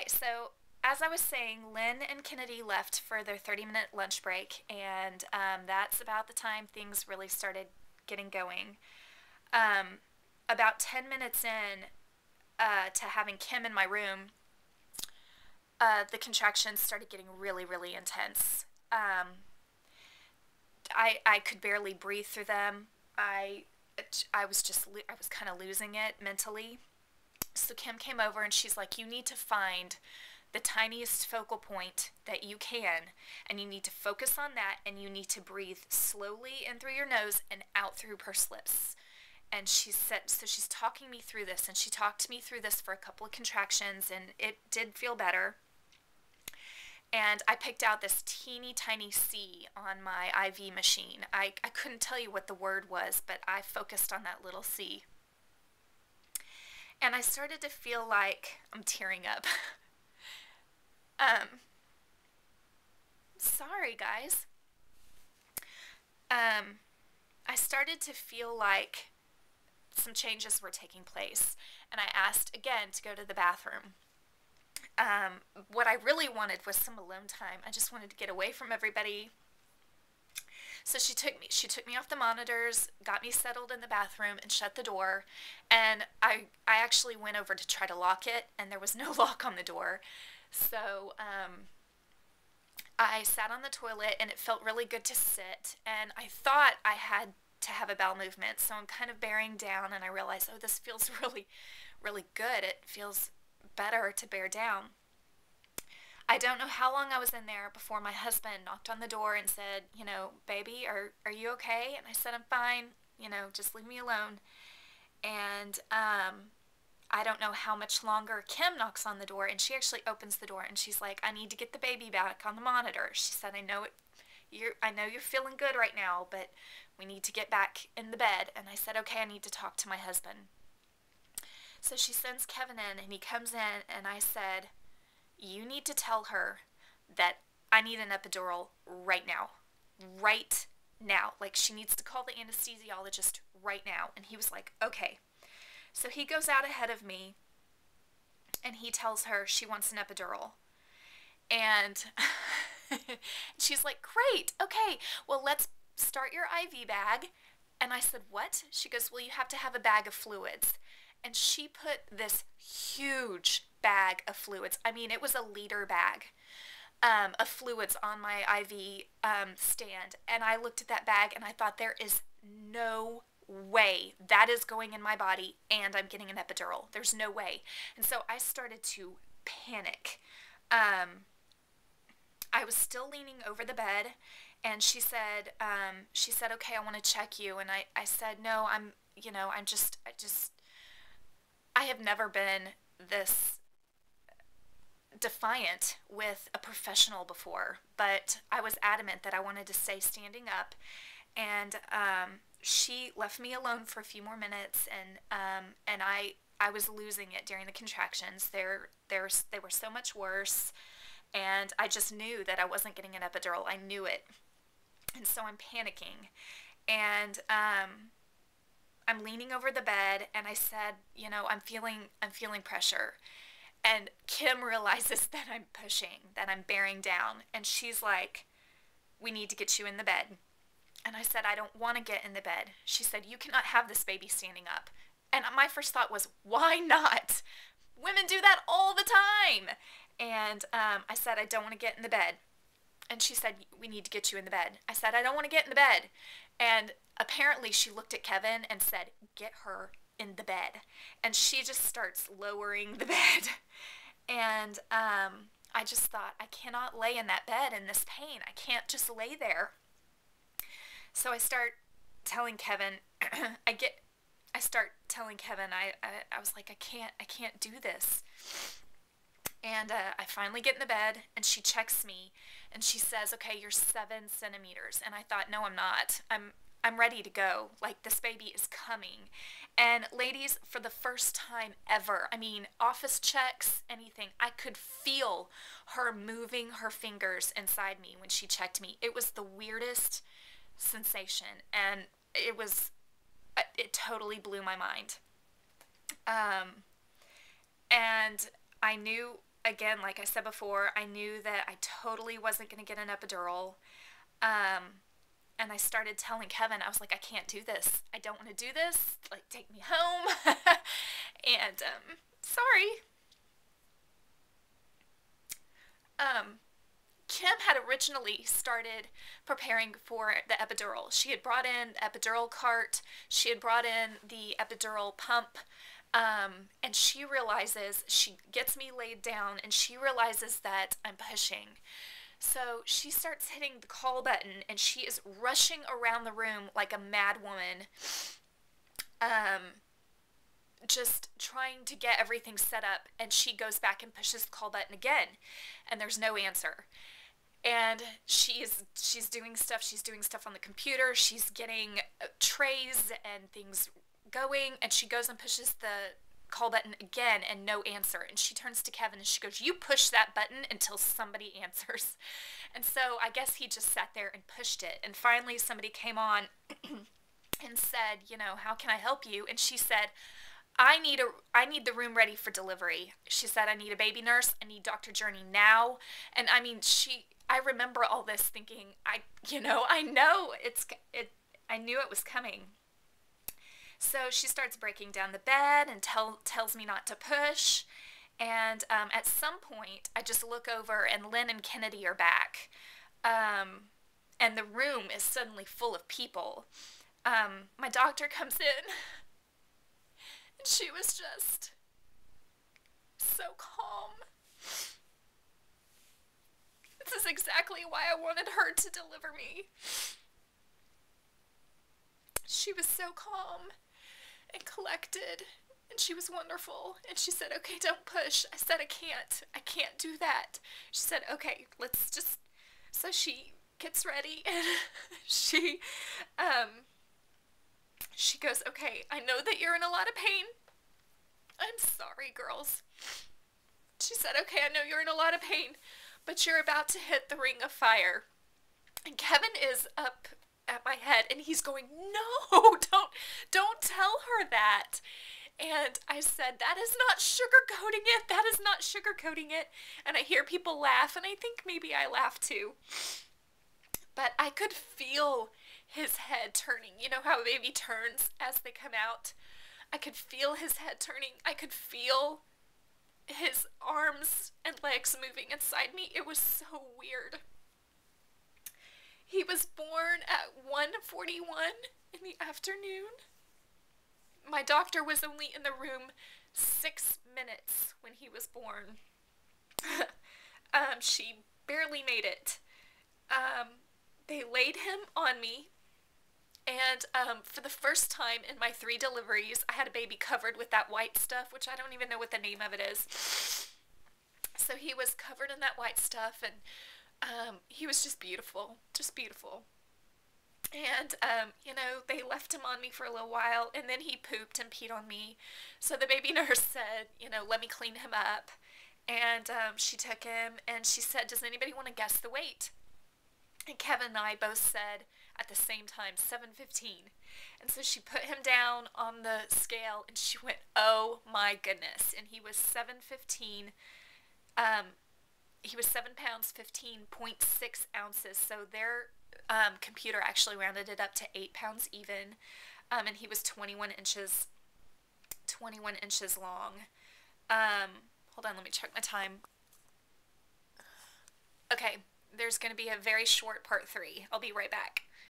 Okay, so as I was saying, Lynn and Kennedy left for their 30-minute lunch break, and that's about the time things really started getting going. Um, about 10 minutes in to having Kim in my room, the contractions started getting really, really intense. I could barely breathe through them. I I was kind of losing it mentally. So Kim came over and she's like, "You need to find the tiniest focal point that you can, and you need to focus on that, and you need to breathe slowly in through your nose and out through pursed lips." And she said, so she's talking me through this, and she talked me through this for a couple of contractions, and it did feel better. And I picked out this teeny tiny C on my IV machine. I couldn't tell you what the word was, but I focused on that little C. And I started to feel like I'm tearing up. um, Sorry, guys. Um, I started to feel like some changes were taking place, and I asked again to go to the bathroom. What I really wanted was some alone time. I just wanted to get away from everybody. So she took me off the monitors, got me settled in the bathroom, and shut the door. And I actually went over to try to lock it, and there was no lock on the door. So I sat on the toilet, and it felt really good to sit. And I thought I had to have a bowel movement, so I'm kind of bearing down, and I realized, oh, this feels really, really good. It feels better to bear down. I don't know how long I was in there before my husband knocked on the door and said, "Baby, are you okay?" And I said, "I'm fine. Just leave me alone." And I don't know how much longer. Kim knocks on the door, and she actually opens the door, and she's like, "I need to get the baby back on the monitor." She said, I know you're feeling good right now, but we need to get back in the bed." And I said, "Okay, I need to talk to my husband." So she sends Kevin in, and he comes in, and I said, "You need to tell her that I need an epidural right now. Right now. Like, she needs to call the anesthesiologist right now." And he was like, "Okay." So he goes out ahead of me, and he tells her she wants an epidural. And she's like, "Great. Okay. Well, let's start your IV bag." And I said, "What?" She goes, "Well, you have to have a bag of fluids." And she put this huge bag of fluids. I mean, it was a liter bag of fluids on my IV stand. And I looked at that bag and I thought, there is no way that is going in my body and I'm getting an epidural. There's no way. And so I started to panic. I was still leaning over the bed, and she said, "Okay, I want to check you." And I said, "No, I have never been this defiant with a professional before, but I was adamant that I wanted to stay standing up." And she left me alone for a few more minutes, and I was losing it during the contractions. They were so much worse, and I just knew that I wasn't getting an epidural. I knew it, and so I'm panicking, and I'm leaning over the bed, and I said, I'm feeling pressure. And Kim realizes that I'm pushing, that I'm bearing down, and she's like, "We need to get you in the bed." And I said, "I don't want to get in the bed." She said, "You cannot have this baby standing up." And my first thought was, why not? Women do that all the time. And I said, "I don't want to get in the bed." And she said, "We need to get you in the bed." I said, "I don't want to get in the bed." And apparently she looked at Kevin and said, "Get her in the bed." And she just starts lowering the bed. And I just thought, I cannot lay in that bed in this pain. I can't just lay there. So I start telling Kevin, I start telling Kevin, I was like, I can't do this. And I finally get in the bed, and she checks me, and she says, "Okay, you're 7 centimeters." And I thought, no, I'm not. I'm ready to go. Like, this baby is coming. And ladies, for the first time ever, I mean, office checks, anything, I could feel her moving her fingers inside me when she checked me. It was the weirdest sensation, and it totally blew my mind. And I knew again, like I said before, I knew that I totally wasn't going to get an epidural. Um, and I started telling Kevin, I was like, I can't do this. I don't want to do this. Like, take me home. And sorry. Um, Kim had originally started preparing for the epidural. She had brought in the epidural cart, she had brought in the epidural pump, and she realizes, she gets me laid down, and she realizes that I'm pushing. So she starts hitting the call button, and she is rushing around the room like a mad woman, um, just trying to get everything set up. And she goes back and pushes the call button again, and there's no answer. And she's doing stuff. She's doing stuff on the computer. She's getting trays and things going, and she goes and pushes the call button again, and no answer. And she turns to Kevin and she goes, "You push that button until somebody answers." And so I guess he just sat there and pushed it. And finally somebody came on and said, "How can I help you?" And she said, I need the room ready for delivery. She said, "I need a baby nurse. I need Dr. Journey now." And I mean, I remember all this thinking, I know I knew it was coming. So she starts breaking down the bed and tells me not to push. And at some point, I just look over and Lynn and Kennedy are back. And the room is suddenly full of people. My doctor comes in, and she was just so calm. This is exactly why I wanted her to deliver me. She was so calm and collected, and she was wonderful. And she said, "Okay, don't push." I said, I can't do that." She said, "Okay, let's just," so she gets ready, and she she goes, "Okay, I know that you're in a lot of pain. I'm sorry, girls." She said, "Okay, I know you're in a lot of pain, but you're about to hit the ring of fire." And Kevin is up at my head, and he's going, "No, don't tell her that." And I said, "That is not sugarcoating it. That is not sugarcoating it." And I hear people laugh, and I think maybe I laugh too. But I could feel his head turning. You know how a baby turns as they come out? I could feel his head turning. I could feel his arms and legs moving inside me. It was so weird. He was born at 1:41 in the afternoon. My doctor was only in the room 6 minutes when he was born. She barely made it. They laid him on me, and for the first time in my 3 deliveries, I had a baby covered with that white stuff, which I don't even know what the name of it is. So he was covered in that white stuff, and he was just beautiful, just beautiful. And, they left him on me for a little while, and then he pooped and peed on me. So the baby nurse said, "Let me clean him up." And she took him, and she said, "Does anybody want to guess the weight?" And Kevin and I both said at the same time, 715. And so she put him down on the scale, and she went, "Oh my goodness." And he was 715. He was 7 pounds, 15.6 ounces. So their computer actually rounded it up to 8 pounds even. And he was 21 inches long. Hold on, let me check my time. Okay, there's going to be a very short part 3. I'll be right back.